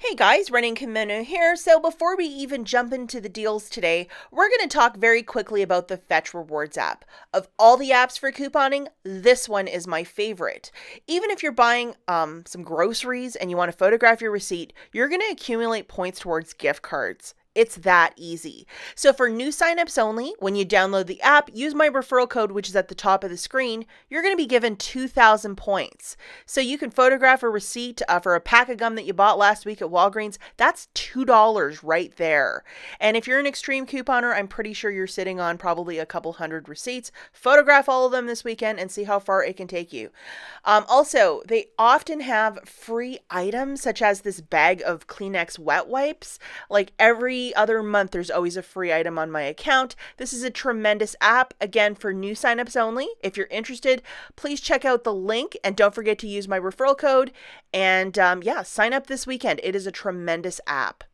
Hey guys, running Kimono here. So before we even jump into the deals today, we're going to talk very quickly about the Fetch Rewards app. Of all the apps for couponing, this one is my favorite. Even if you're buying some groceries and you want to photograph your receipt, you're going to accumulate points towards gift cards. It's that easy. So for new signups only, when you download the app, use my referral code, which is at the top of the screen. You're going to be given 2,000 points. So you can photograph a receipt for a pack of gum that you bought last week at Walgreens. That's $2 right there. And if you're an extreme couponer, I'm pretty sure you're sitting on probably a couple hundred receipts. Photograph all of them this weekend and see how far it can take you. Also, they often have free items such as this bag of Kleenex wet wipes. Like every other month, there's always a free item on my account. This is a tremendous app, again, for new signups only. If you're interested, please check out the link and don't forget to use my referral code. And sign up this weekend. It is a tremendous app.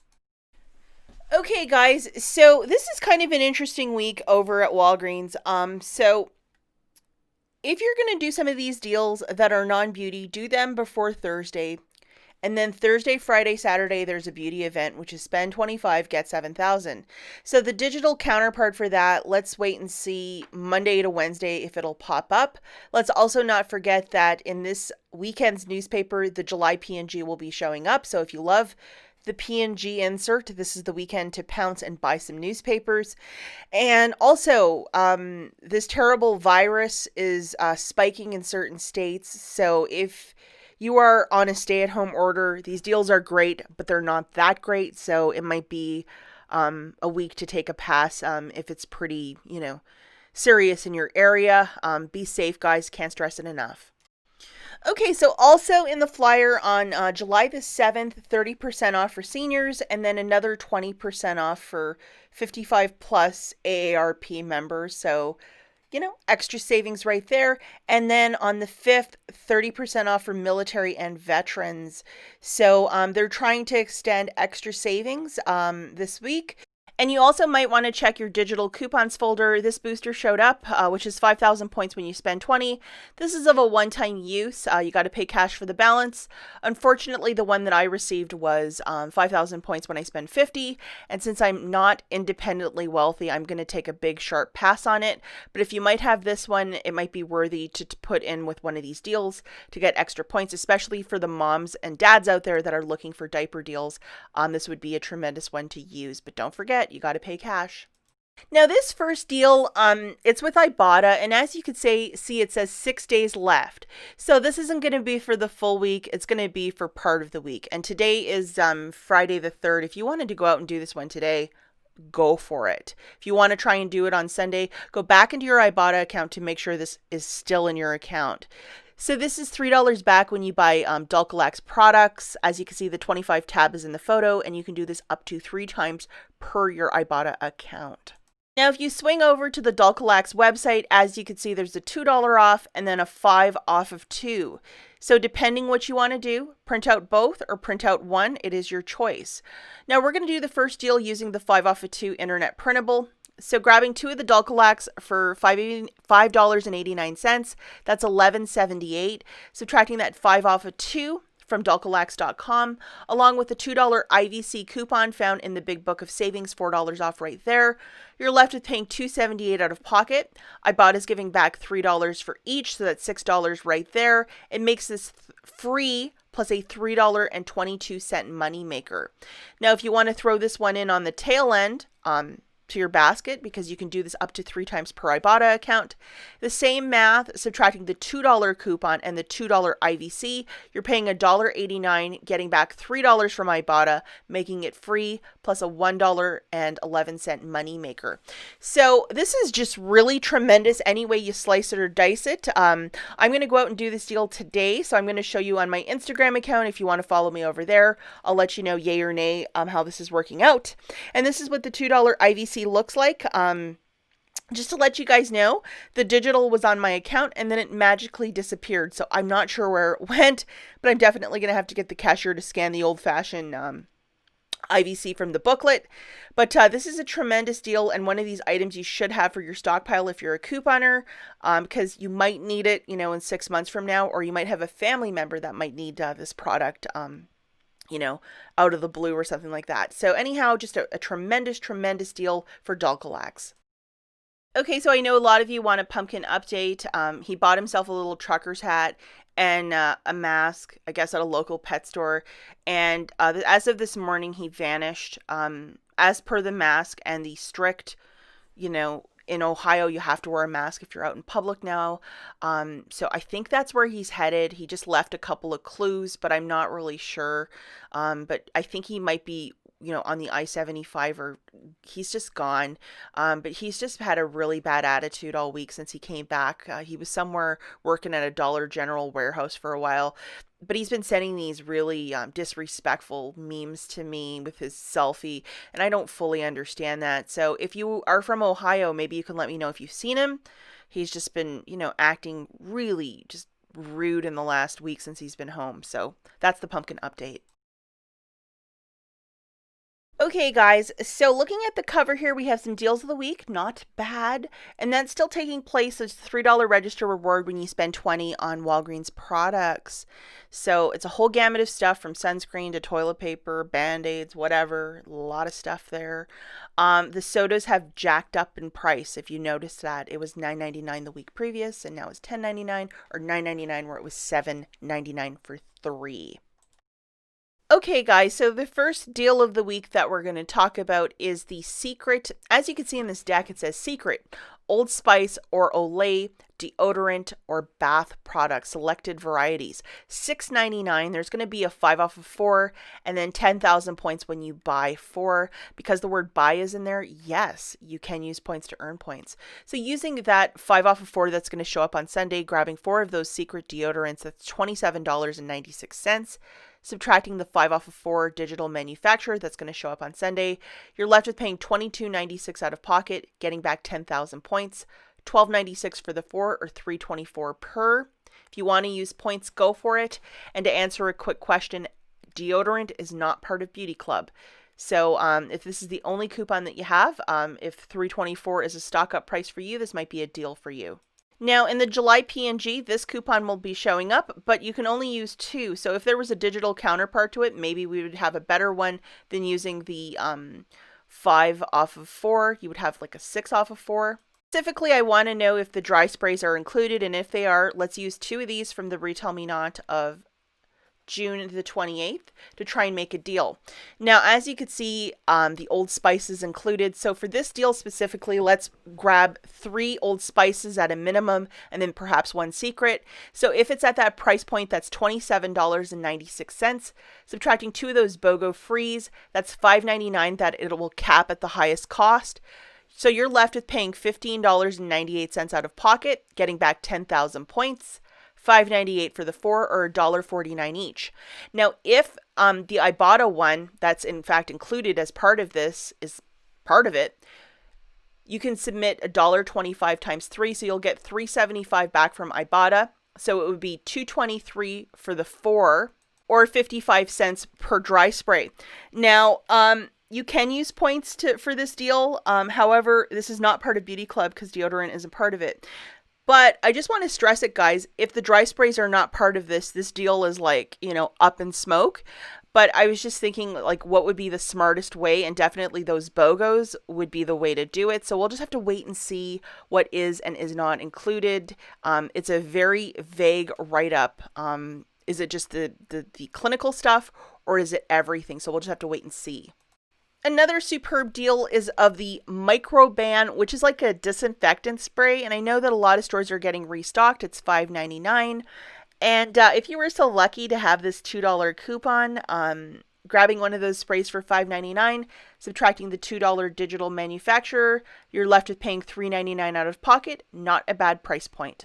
Okay, guys, so this is kind of an interesting week over at Walgreens. So if you're going to do some of these deals that are non-beauty, do them before Thursday. And then Thursday, Friday, Saturday, there's a beauty event, which is spend 25, get 7,000. So the digital counterpart for that, let's wait and see Monday to Wednesday if it'll pop up. Let's also not forget that in this weekend's newspaper, the July P&G will be showing up. So if you love the P&G insert, this is the weekend to pounce and buy some newspapers. And also, this terrible virus is spiking in certain states. So if you are on a stay-at-home order, these deals are great, but they're not that great. So it might be a week to take a pass if it's pretty, serious in your area. Be safe, guys. Can't stress it enough. Okay, so also in the flyer on July the 7th, 30% off for seniors, and then another 20% off for 55 plus AARP members. So, extra savings right there. And then on the 5th, 30% off for military and veterans. So they're trying to extend extra savings this week. And you also might want to check your digital coupons folder. This booster showed up, which is 5,000 points when you spend 20. This is of a one-time use. You got to pay cash for the balance. Unfortunately, the one that I received was 5,000 points when I spend 50. And since I'm not independently wealthy, I'm going to take a big sharp pass on it. But if you might have this one, it might be worthy to put in with one of these deals to get extra points, especially for the moms and dads out there that are looking for diaper deals. This would be a tremendous one to use. But don't forget, you got to pay cash. Now this first deal, it's with IBOTTA, and as you can see, it says 6 days left. So this isn't going to be for the full week. It's going to be for part of the week. And today is Friday the 3rd. If you wanted to go out and do this one today, go for it. If you want to try and do it on Sunday, go back into your IBOTTA account to make sure this is still in your account. So this is $3 back when you buy Dulcolax products. As you can see, the 25 tab is in the photo, and you can do this up to 3 times per your IBOTTA account. Now, if you swing over to the Dulcolax website, as you can see, there's a $2 off and then a 5 off of 2. So depending what you want to do, print out both or print out one, it is your choice. Now, we're going to do the first deal using the 5 off of 2 internet printable. So grabbing 2 of the Dulcolax for $5.89, that's $11.78. Subtracting that 5 off of 2 from Dulcolax.com, along with the $2 IVC coupon found in the Big Book of Savings, $4 off right there. You're left with paying $2.78 out of pocket. IBOTTA's giving back $3 for each, so that's $6 right there. It makes this free plus a $3.22 money maker. Now, if you want to throw this one in on the tail end, to your basket, because you can do this up to 3 times per IBOTTA account. The same math, subtracting the $2 coupon and the $2 IVC, you're paying $1.89, getting back $3 from IBOTTA, making it free, plus a $1.11 money maker. So this is just really tremendous any way you slice it or dice it. I'm going to go out and do this deal today, so I'm going to show you on my Instagram account. If you want to follow me over there, I'll let you know yay or nay how this is working out. And this is what the $2 IVC looks like. Just to let you guys know, the digital was on my account and then it magically disappeared. So I'm not sure where it went, but I'm definitely going to have to get the cashier to scan the old-fashioned IVC from the booklet. But this is a tremendous deal and one of these items you should have for your stockpile if you're a couponer, because you might need it, in 6 months from now, or you might have a family member that might need this product out of the blue or something like that. So anyhow, just a tremendous deal for Dulcolax. Okay, so I know a lot of you want a pumpkin update. He bought himself a little trucker's hat and a mask, I guess, at a local pet store. And as of this morning, he vanished. As per the mask and the strict, in Ohio, you have to wear a mask if you're out in public now. So I think that's where he's headed. He just left a couple of clues, but I'm not really sure. But I think he might be, on the I-75, or he's just gone. But he's just had a really bad attitude all week since he came back. He was somewhere working at a Dollar General warehouse for a while. But he's been sending these really disrespectful memes to me with his selfie, and I don't fully understand that. So if you are from Ohio, maybe you can let me know if you've seen him. He's just been, acting really just rude in the last week since he's been home. So that's the pumpkin update. Okay, guys, so looking at the cover here, we have some deals of the week, not bad, and that's still taking place as $3 register reward when you spend $20 on Walgreens products. So it's a whole gamut of stuff from sunscreen to toilet paper, Band-Aids, whatever, a lot of stuff there. The sodas have jacked up in price. If you noticed that, it was $9.99 the week previous, and now it's $10.99, or $9.99 where it was $7.99 for 3. Okay, guys, so the first deal of the week that we're going to talk about is the Secret. As you can see in this deck, it says Secret, Old Spice or Olay, deodorant or bath products, selected varieties. $6.99. There's going to be a 5 off of 4 and then 10,000 points when you buy 4. Because the word buy is in there, yes, you can use points to earn points. So using that 5 off of 4 that's going to show up on Sunday, grabbing 4 of those Secret deodorants, that's $27.96. Subtracting the 5 off of 4 digital manufacturer that's going to show up on Sunday, you're left with paying $22.96 out of pocket, getting back 10,000 points, $12.96 for the 4 or $3.24 per. If you want to use points, go for it. And to answer a quick question, deodorant is not part of Beauty Club. So if this is the only coupon that you have, if $3.24 is a stock up price for you, this might be a deal for you. Now, in the July P&G, this coupon will be showing up, but you can only use 2. So if there was a digital counterpart to it, maybe we would have a better one than using the 5 off of 4. You would have like a 6 off of 4. Specifically, I want to know if the dry sprays are included, and if they are, let's use 2 of these from the Retail Me Not of June the 28th to try and make a deal. Now, as you can see, the Old Spice is included. So for this deal specifically, let's grab 3 Old Spices at a minimum and then perhaps 1 Secret. So if it's at that price point, that's $27.96. Subtracting 2 of those BOGO frees, that's $5.99 that it will cap at the highest cost. So you're left with paying $15.98 out of pocket, getting back 10,000 points. $5.98 for the 4 or $1.49 each. Now, if the Ibotta one that's in fact included as part of this is part of it, you can submit $1.25 times 3, so you'll get $3.75 back from Ibotta. So it would be $2.23 for the 4 or 55 cents per dry spray. Now, you can use points for this deal. However, this is not part of Beauty Club because deodorant isn't part of it. But I just want to stress it, guys. If the dry sprays are not part of this deal is like, up in smoke. But I was just thinking, like, what would be the smartest way? And definitely those BOGOs would be the way to do it. So we'll just have to wait and see what is and is not included. It's a very vague write-up. Is it just the clinical stuff, or is it everything? So we'll just have to wait and see. Another superb deal is of the Microban, which is like a disinfectant spray. And I know that a lot of stores are getting restocked. It's $5.99. And if you were so lucky to have this $2 coupon, grabbing one of those sprays for $5.99, subtracting the $2 digital manufacturer, you're left with paying $3.99 out of pocket. Not a bad price point.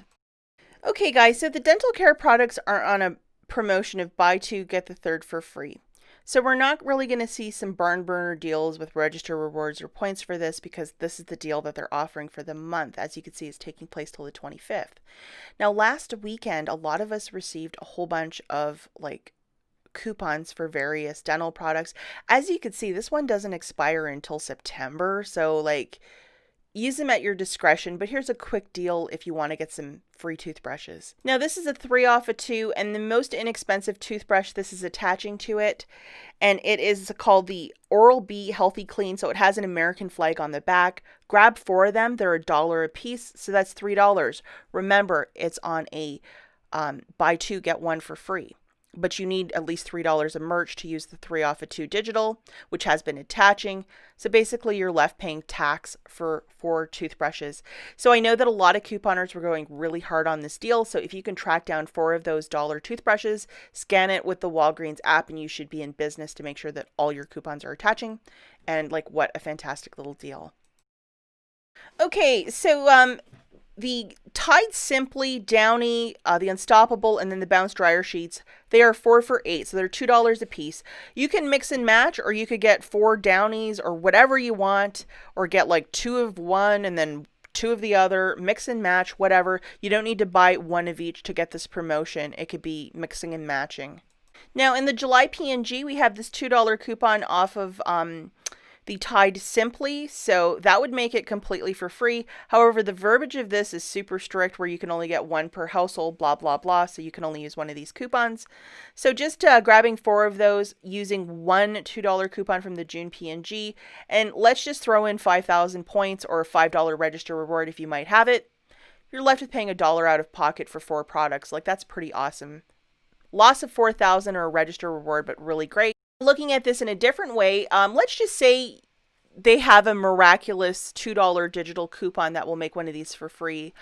Okay, guys, so the dental care products are on a promotion of buy 2, get the 3rd for free. So we're not really going to see some barn burner deals with register rewards or points for this because this is the deal that they're offering for the month. As you can see, it's taking place till the 25th. Now, last weekend, a lot of us received a whole bunch of coupons for various dental products. As you can see, this one doesn't expire until September. So Use them at your discretion, but here's a quick deal if you want to get some free toothbrushes. Now this is a 3 off of 2, and the most inexpensive toothbrush this is attaching to it, and it is called the Oral-B Healthy Clean, so it has an American flag on the back. Grab 4 of them, they're $1 a piece, so that's $3. Remember, it's on a buy 2 get 1 for free. But you need at least $3 of merch to use the 3 off of 2 digital, which has been attaching. So basically you're left paying tax for 4 toothbrushes. So I know that a lot of couponers were going really hard on this deal. So if you can track down 4 of those dollar toothbrushes, scan it with the Walgreens app, and you should be in business to make sure that all your coupons are attaching. And like, what a fantastic little deal. Okay, so the Tide Simply, Downy, the Unstoppable, and then the Bounce Dryer Sheets, they are 4 for $8, so they're $2 a piece. You can mix and match, or you could get 4 Downies or whatever you want, or get like 2 of one and then 2 of the other, mix and match, whatever. You don't need to buy 1 of each to get this promotion. It could be mixing and matching. Now in the July P&G, we have this $2 coupon off of the Tide Simply, so that would make it completely for free. However, the verbiage of this is super strict, where you can only get 1 per household, blah, blah, blah, so you can only use 1 of these coupons. So just grabbing 4 of those, using 1 $2 coupon from the June P&G, and let's just throw in 5,000 points or a $5 register reward if you might have it. You're left with paying $1 out of pocket for 4 products. Like, that's pretty awesome. Loss of 4,000 or a register reward, but really great. Looking at this in a different way, let's just say they have a miraculous $2 digital coupon that will make one of these for free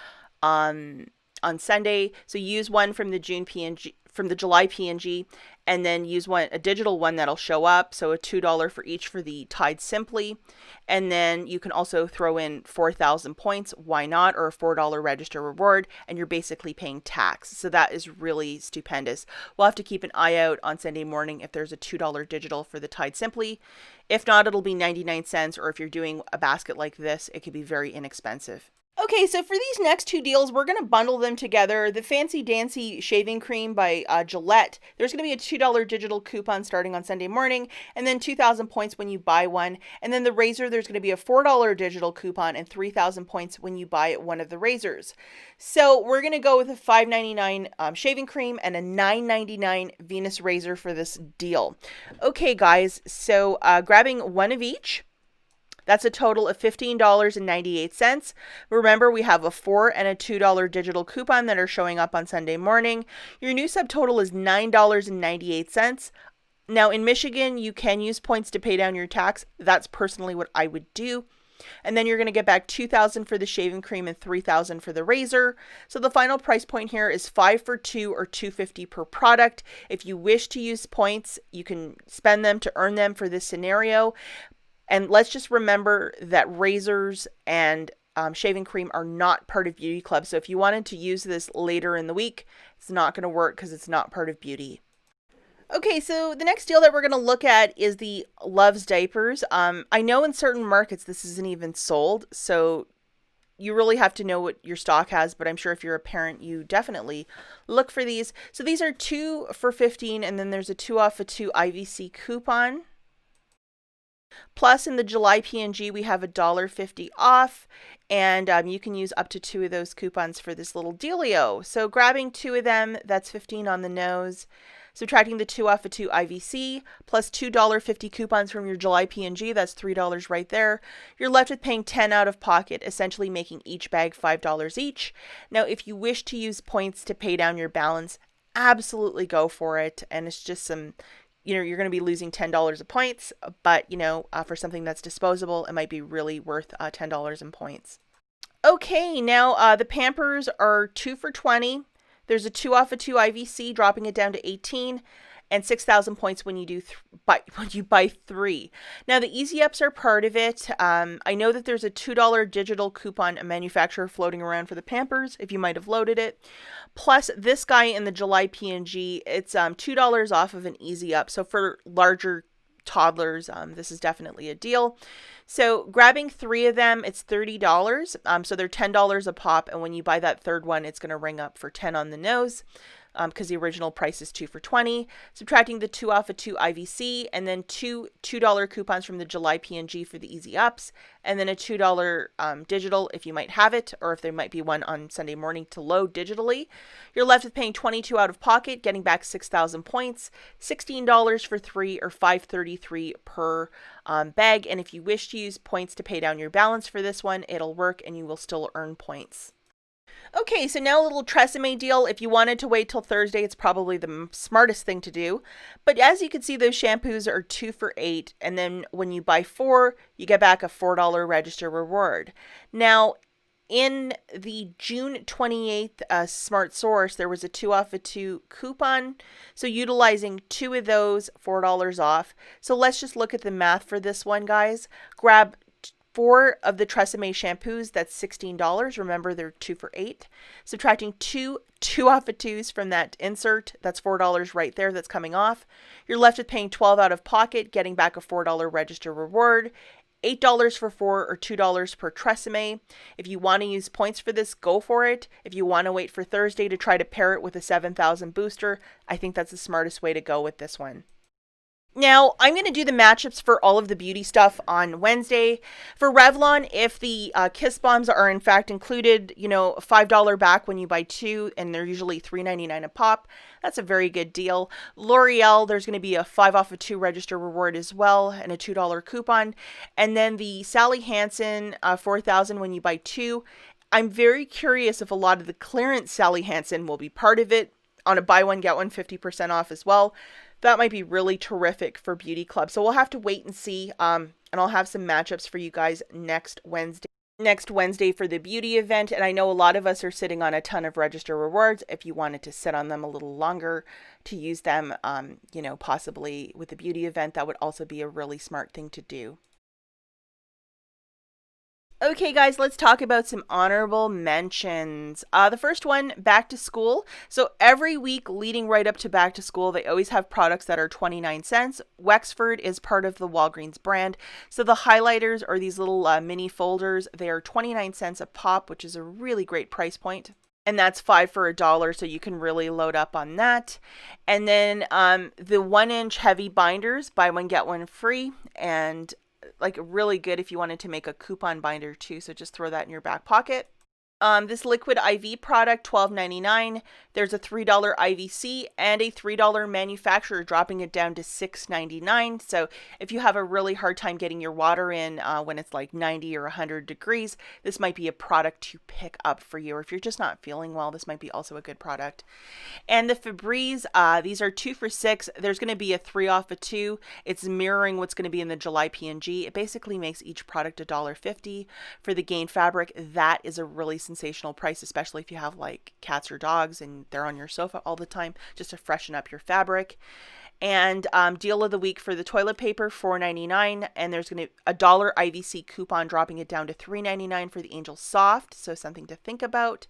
on Sunday. So use 1 from the June P&G, from the July P&G, and then use a digital one that'll show up. So a $2 for each for the Tide Simply. And then you can also throw in 4,000 points. Why not? Or a $4 register reward. And you're basically paying tax. So that is really stupendous. We'll have to keep an eye out on Sunday morning if there's a $2 digital for the Tide Simply. If not, it'll be 99 cents. Or if you're doing a basket like this, it could be very inexpensive. Okay, so for these next 2 deals, we're going to bundle them together. The Fancy Dancy Shaving Cream by Gillette, there's going to be a $2 digital coupon starting on Sunday morning, and then 2,000 points when you buy one. And then the razor, there's going to be a $4 digital coupon and 3,000 points when you buy one of the razors. So we're going to go with a $5.99 shaving cream and a $9.99 Venus razor for this deal. Okay, guys, so grabbing 1 of each. That's a total of $15.98. Remember, we have a $4 and a $2 digital coupon that are showing up on Sunday morning. Your new subtotal is $9.98. Now, in Michigan, you can use points to pay down your tax. That's personally what I would do. And then you're going to get back $2,000 for the shaving cream and $3,000 for the razor. So the final price point here is 5 for 2 or $2.50 per product. If you wish to use points, you can spend them to earn them for this scenario. And let's just remember that razors and shaving cream are not part of Beauty Club. So if you wanted to use this later in the week, it's not going to work because it's not part of Beauty. Okay, so the next deal that we're going to look at is the Luvs diapers. I know in certain markets this isn't even sold, so you really have to know what your stock has, but I'm sure if you're a parent, you definitely look for these. So these are 2 for $15, and then there's a 2 off of 2 IVC coupon. Plus, in the July P&G, we have $1.50 off, and you can use up to 2 of those coupons for this little dealio. So grabbing 2 of them, that's $15 on the nose. Subtracting the 2 off of 2 IVC, plus $2.50 coupons from your July P&G, that's $3 right there. You're left with paying $10 out of pocket, essentially making each bag $5 each. Now, if you wish to use points to pay down your balance, absolutely go for it. And it's just some, you're going to be losing $10 of points, but, for something that's disposable, it might be really worth $10 in points. Okay, now the Pampers are 2 for $20. There's a 2 off of 2 IVC, dropping it down to 18, and 6,000 points when you buy 3. Now the Easy Ups are part of it. I know that there's a $2 digital coupon a manufacturer floating around for the Pampers, if you might have loaded it. Plus this guy in the July P&G, it's $2 off of an Easy Up. So for larger toddlers, this is definitely a deal. So grabbing 3 of them, it's $30. So they're $10 a pop, and when you buy that third one, it's going to ring up for 10 on the nose. because the original price is 2 for $20. Subtracting the 2 off of 2 IVC, and then two $2 coupons from the July P&G for the Easy Ups, and then a $2 digital if you might have it, or if there might be one on Sunday morning to load digitally. You're left with paying $22 out of pocket, getting back 6,000 points, $16 for 3 or $5.33 per bag. And if you wish to use points to pay down your balance for this one, it'll work and you will still earn points. Okay, so now a little Tresemme deal. If you wanted to wait till Thursday, it's probably the smartest thing to do. But as you can see, those shampoos are 2 for $8. And then when you buy 4, you get back a $4 register reward. Now, in the June 28th Smart Source, there was a 2 off of 2 coupon. So utilizing 2 of those, $4 off. So let's just look at the math for this one, guys. Grab 4 of the Tresemme shampoos, that's $16. Remember, they're 2 for $8. Subtracting 2 off of 2s from that insert, that's $4 right there that's coming off. You're left with paying $12 out of pocket, getting back a $4 register reward. $8 for 4 or $2 per Tresemme. If you want to use points for this, go for it. If you want to wait for Thursday to try to pair it with a 7,000 booster, I think that's the smartest way to go with this one. Now, I'm going to do the matchups for all of the beauty stuff on Wednesday. For Revlon, if the Kiss Bombs are in fact included, $5 back when you buy 2, and they're usually $3.99 a pop. That's a very good deal. L'Oreal, there's going to be a 5 off of 2 register reward as well, and a $2 coupon. And then the Sally Hansen 4,000 when you buy 2. I'm very curious if a lot of the clearance Sally Hansen will be part of it on a buy one, get one 50% off as well. That might be really terrific for Beauty Club. So we'll have to wait and see. And I'll have some matchups for you guys next Wednesday for the beauty event. And I know a lot of us are sitting on a ton of register rewards. If you wanted to sit on them a little longer to use them, possibly with the beauty event, that would also be a really smart thing to do. Okay, guys, let's talk about some honorable mentions. The first one, back to school. So every week leading right up to back to school, they always have products that are 29 cents. Wexford is part of the Walgreens brand. So the highlighters or these little mini folders, they are 29 cents a pop, which is a really great price point. And that's 5 for $1, so you can really load up on that. And then the 1-inch heavy binders, buy one, get one free. And really good if you wanted to make a coupon binder too. So just throw that in your back pocket. This liquid IV product, $12.99. There's a $3 IVC and a $3 manufacturer, dropping it down to $6.99. So if you have a really hard time getting your water in when it's like 90 or 100 degrees, this might be a product to pick up for you. Or if you're just not feeling well, this might be also a good product. And the FREEBIES, these are 2 for $6. There's going to be a 3 off of 2. It's mirroring what's going to be in the July P&G. It basically makes each product $1.50. For the Gain fabric, that is a really sensational price, especially if you have like cats or dogs and they're on your sofa all the time, just to freshen up your fabric. And deal of the week for the toilet paper, $4.99, and there's going to a $1 IVC coupon, dropping it down to $3.99 for the Angel Soft, so something to think about.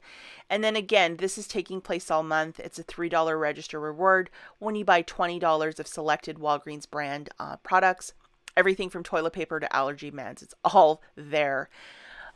And then again, this is taking place all month. It's a $3 register reward when you buy $20 of selected Walgreens brand products. Everything from toilet paper to allergy meds, it's all there.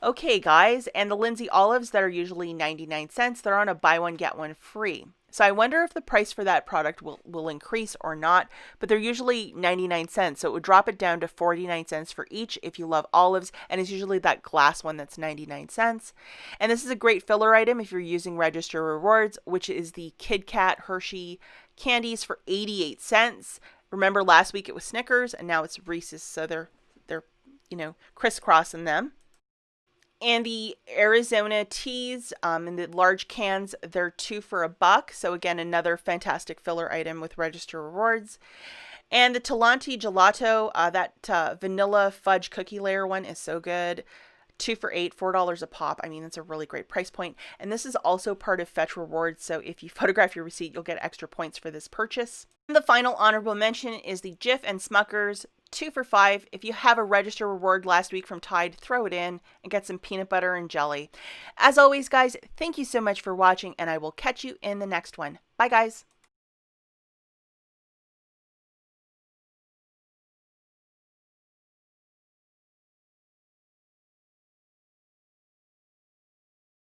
Okay, guys, and the Lindsay olives that are usually 99 cents, they're on a buy one, get one free. So I wonder if the price for that product will increase or not, but they're usually 99 cents. So it would drop it down to 49 cents for each if you love olives, and it's usually that glass one that's 99 cents. And this is a great filler item if you're using register rewards, which is the Kit Kat Hershey candies for 88 cents. Remember last week it was Snickers and now it's Reese's, so they're crisscrossing them. And the Arizona teas in the large cans, they're 2 for $1. So again, another fantastic filler item with register rewards. And the Talenti gelato, that vanilla fudge cookie layer one is so good. 2 for $8, $4 a pop. I mean, that's a really great price point. And this is also part of Fetch Rewards. So if you photograph your receipt, you'll get extra points for this purchase. And the final honorable mention is the Jif and Smuckers 2 for $5. If you have a register reward last week from Tide, throw it in and get some peanut butter and jelly. As always, guys, thank you so much for watching, and I will catch you in the next one. Bye, guys.